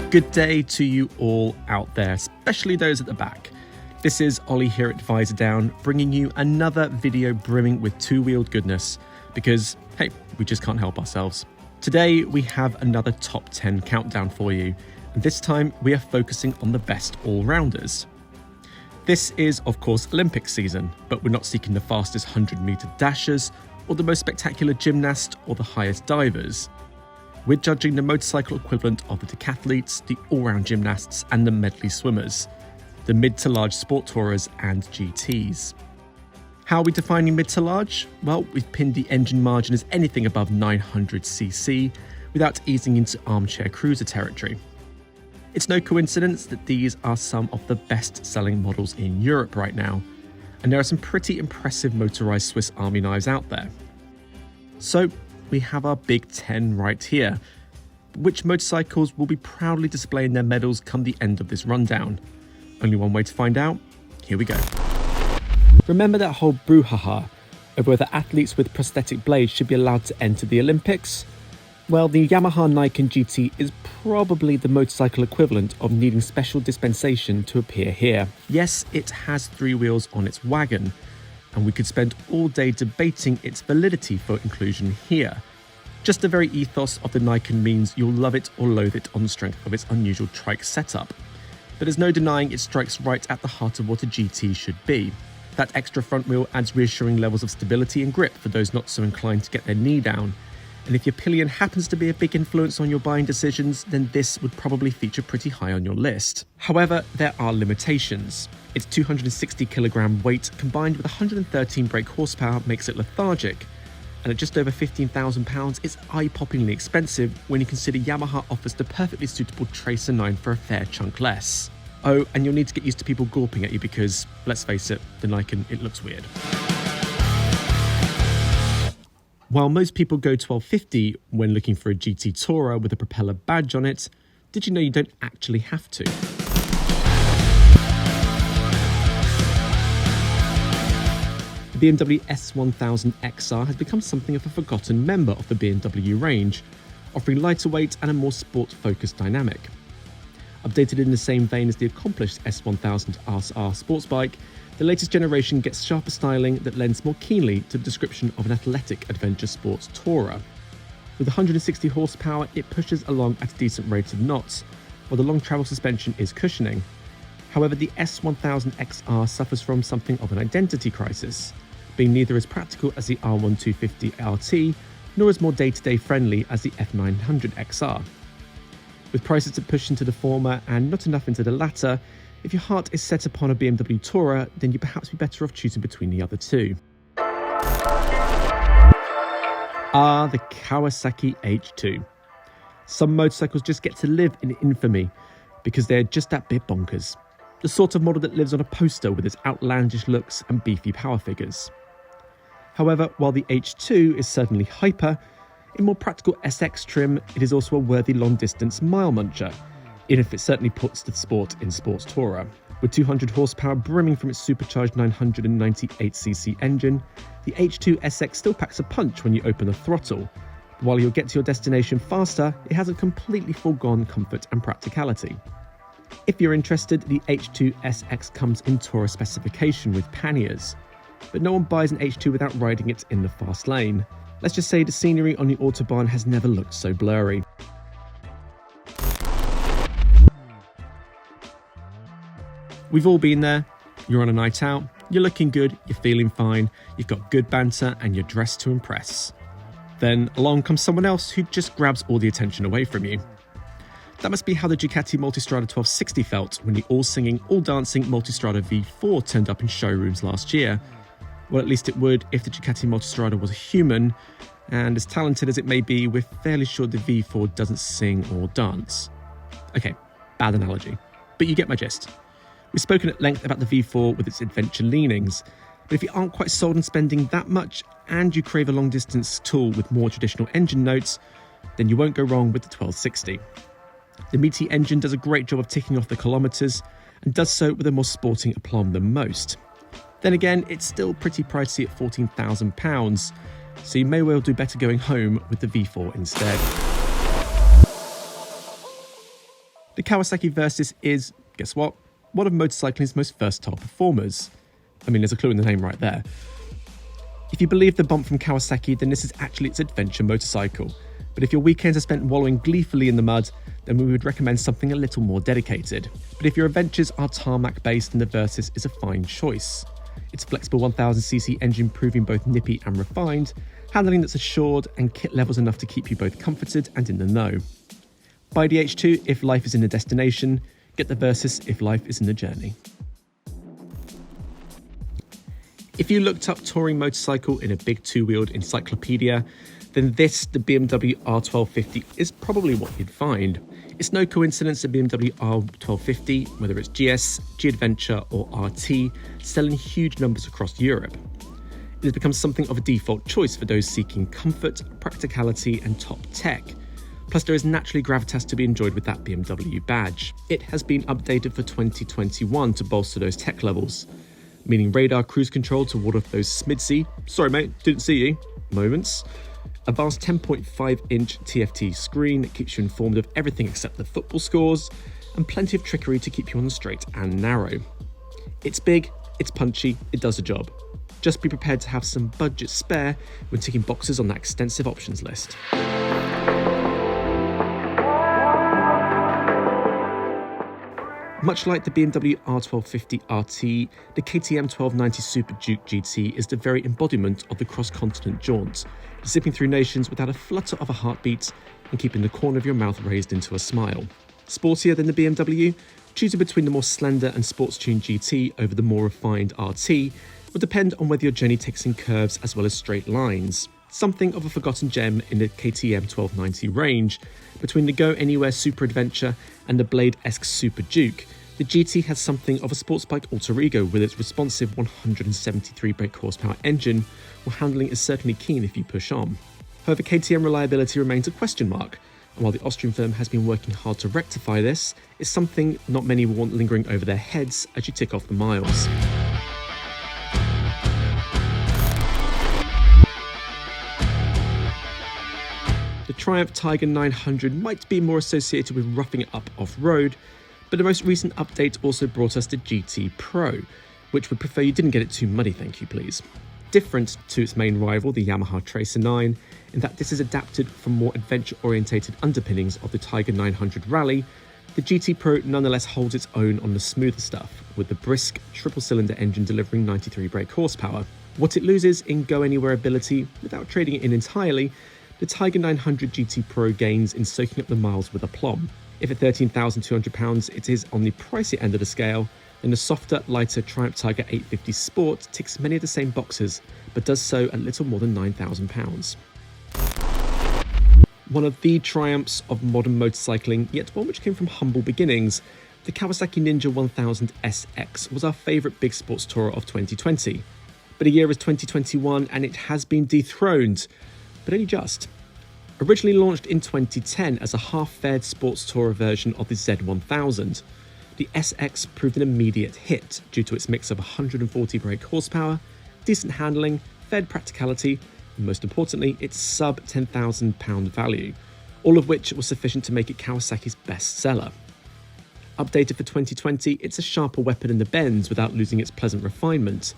Good day to you all out there, especially those at the back. This is Ollie here at Visordown, bringing you another video brimming with two-wheeled goodness, because, hey, we just can't help ourselves. Today, we have another top 10 countdown for you, and this time we are focusing on the best all-rounders. This is, of course, Olympic season, but we're not seeking the fastest 100-meter dashers, or the most spectacular gymnast, or the highest divers. We're judging the motorcycle equivalent of the decathletes, the all-round gymnasts, and the medley swimmers, the mid to large sport tourers and GTs. How are we defining mid to large? Well, we've pinned the engine margin as anything above 900cc without easing into armchair cruiser territory. It's no coincidence that these are some of the best-selling models in Europe right now, and there are some pretty impressive motorized Swiss Army knives out there. So, we have our Big 10 right here. Which motorcycles will be proudly displaying their medals come the end of this rundown? Only one way to find out. Here we go. Remember that whole brouhaha over whether athletes with prosthetic blades should be allowed to enter the Olympics? Well, the Yamaha Nitro GT is probably the motorcycle equivalent of needing special dispensation to appear here. Yes, it has three wheels on its wagon, and we could spend all day debating its validity for inclusion here. Just the very ethos of the Nikon means you'll love it or loathe it on the strength of its unusual trike setup. But there's no denying it strikes right at the heart of what a GT should be. That extra front wheel adds reassuring levels of stability and grip for those not so inclined to get their knee down. And if your pillion happens to be a big influence on your buying decisions, then this would probably feature pretty high on your list. However, there are limitations. Its 260 kilogram weight combined with 113 brake horsepower makes it lethargic. And at just over £15,000, it's eye-poppingly expensive when you consider Yamaha offers the perfectly suitable Tracer 9 for a fair chunk less. Oh, and you'll need to get used to people gawping at you because, let's face it, the Nikon, it looks weird. While most people go $1,250 when looking for a GT Tourer with a propeller badge on it, did you know you don't actually have to? The BMW S1000 XR has become something of a forgotten member of the BMW range, offering lighter weight and a more sport-focused dynamic. Updated in the same vein as the accomplished S1000 RSR sports bike, the latest generation gets sharper styling that lends more keenly to the description of an athletic adventure sports tourer. With 160 horsepower, it pushes along at a decent rate of knots, while the long travel suspension is cushioning. However, the S1000 XR suffers from something of an identity crisis, being neither as practical as the R1250 RT, nor as more day-to-day friendly as the F900 XR. With prices to push into the former and not enough into the latter, if your heart is set upon a BMW Tourer, then you'd perhaps be better off choosing between the other two. The Kawasaki H2. Some motorcycles just get to live in infamy because they're just that bit bonkers. The sort of model that lives on a poster with its outlandish looks and beefy power figures. However, while the H2 is certainly hyper, in more practical SX trim, it is also a worthy long-distance mile muncher, even if it certainly puts the sport in sports tourer. With 200 horsepower brimming from its supercharged 998cc engine, the H2 SX still packs a punch when you open the throttle. While you'll get to your destination faster, it hasn't completely foregone comfort and practicality. If you're interested, the H2 SX comes in tourer specification with panniers, but no one buys an H2 without riding it in the fast lane. Let's just say the scenery on the Autobahn has never looked so blurry. We've all been there. You're on a night out, you're looking good, you're feeling fine, you've got good banter, and you're dressed to impress. Then along comes someone else who just grabs all the attention away from you. That must be how the Ducati Multistrada 1260 felt when the all-singing, all-dancing Multistrada V4 turned up in showrooms last year. Well, at least it would if the Ducati Multistrada was a human, and as talented as it may be, we're fairly sure the V4 doesn't sing or dance. Okay, bad analogy, but you get my gist. We've spoken at length about the V4 with its adventure leanings, but if you aren't quite sold on spending that much and you crave a long-distance tool with more traditional engine notes, then you won't go wrong with the 1260. The meaty engine does a great job of ticking off the kilometres and does so with a more sporting aplomb than most. Then again, it's still pretty pricey at £14,000, so you may well do better going home with the V4 instead. The Kawasaki Versus is, guess what, one of motorcycling's most versatile performers. I mean, there's a clue in the name right there. If you believe the bump from Kawasaki, then this is actually its adventure motorcycle. But if your weekends are spent wallowing gleefully in the mud, then we would recommend something a little more dedicated. But if your adventures are tarmac based, then the Versus is a fine choice. Its flexible 1000cc engine proving both nippy and refined, handling that's assured, and kit levels enough to keep you both comforted and in the know. Buy the H2 if life is in a destination, get the Versus if life is in a journey. If you looked up touring motorcycle in a big two-wheeled encyclopedia, then this, the BMW R1250, is probably what you'd find. It's no coincidence the BMW R1250, whether it's GS, G-Adventure or RT, selling huge numbers across Europe. It has become something of a default choice for those seeking comfort, practicality and top tech. Plus there is naturally gravitas to be enjoyed with that BMW badge. It has been updated for 2021 to bolster those tech levels, meaning radar cruise control to ward off those smidsy, sorry mate, didn't see you, moments. A vast 10.5-inch TFT screen that keeps you informed of everything except the football scores, and plenty of trickery to keep you on the straight and narrow. It's big, it's punchy, it does the job. Just be prepared to have some budget spare when ticking boxes on that extensive options list. Much like the BMW R1250 RT, the KTM 1290 Super Duke GT is the very embodiment of the cross-continent jaunt, zipping through nations without a flutter of a heartbeat and keeping the corner of your mouth raised into a smile. Sportier than the BMW, choosing between the more slender and sports-tuned GT over the more refined RT will depend on whether your journey takes in curves as well as straight lines. Something of a forgotten gem in the KTM 1290 range. Between the Go Anywhere Super Adventure and the Blade-esque Super Duke, the GT has something of a sports bike alter ego with its responsive 173 brake horsepower engine, while handling is certainly keen if you push on. However, KTM reliability remains a question mark, and while the Austrian firm has been working hard to rectify this, it's something not many want lingering over their heads as you tick off the miles. The Triumph Tiger 900 might be more associated with roughing it up off-road, but the most recent update also brought us the GT Pro, which would prefer you didn't get it too muddy, thank you please. Different to its main rival, the Yamaha Tracer 9, in that this is adapted from more adventure-orientated underpinnings of the Tiger 900 Rally, the GT Pro nonetheless holds its own on the smoother stuff, with the brisk triple-cylinder engine delivering 93 brake horsepower. What it loses in go-anywhere ability, without trading it in entirely, the Tiger 900 GT Pro gains in soaking up the miles with aplomb. If at £13,200 it is on the pricey end of the scale, then the softer, lighter Triumph Tiger 850 Sport ticks many of the same boxes, but does so at little more than £9,000. One of the triumphs of modern motorcycling, yet one which came from humble beginnings, the Kawasaki Ninja 1000 SX was our favourite big sports tourer of 2020. But a year is 2021 and it has been dethroned, but only just. Originally launched in 2010 as a half-fared sports tourer version of the Z1000, the SX proved an immediate hit due to its mix of 140 brake horsepower, decent handling, fared practicality, and most importantly, its sub £10,000 value, all of which was sufficient to make it Kawasaki's best seller. Updated for 2020, it's a sharper weapon in the bends without losing its pleasant refinement.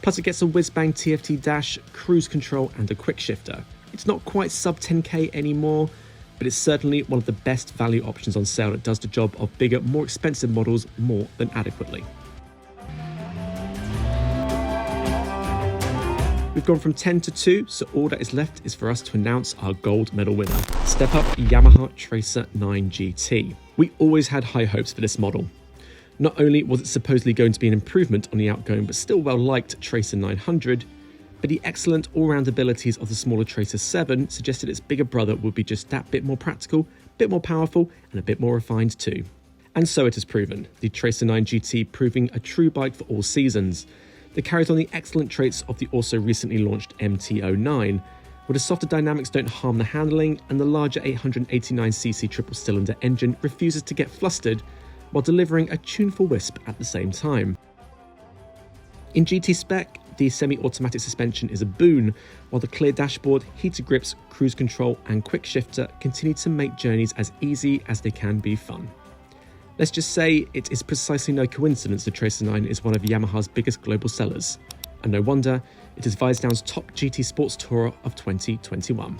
Plus it gets a whiz-bang TFT dash, cruise control and a quick shifter. It's not quite sub 10k anymore, but it's certainly one of the best value options on sale that does the job of bigger, more expensive models more than adequately. We've gone from 10 to 2, so all that is left is for us to announce our gold medal winner. Step up Yamaha Tracer 9 GT. We always had high hopes for this model. Not only was it supposedly going to be an improvement on the outgoing but still well-liked Tracer 900, but the excellent all-round abilities of the smaller Tracer 7 suggested its bigger brother would be just that bit more practical, bit more powerful, and a bit more refined too. And so it has proven, the Tracer 9 GT proving a true bike for all seasons, that carries on the excellent traits of the also recently launched MT09, where the softer dynamics don't harm the handling and the larger 889cc triple-cylinder engine refuses to get flustered while delivering a tuneful wisp at the same time. In GT spec, the semi-automatic suspension is a boon, while the clear dashboard, heated grips, cruise control and quick shifter continue to make journeys as easy as they can be fun. Let's just say it is precisely no coincidence the Tracer 9 is one of Yamaha's biggest global sellers, and no wonder it is Visordown's top GT sports tourer of 2021.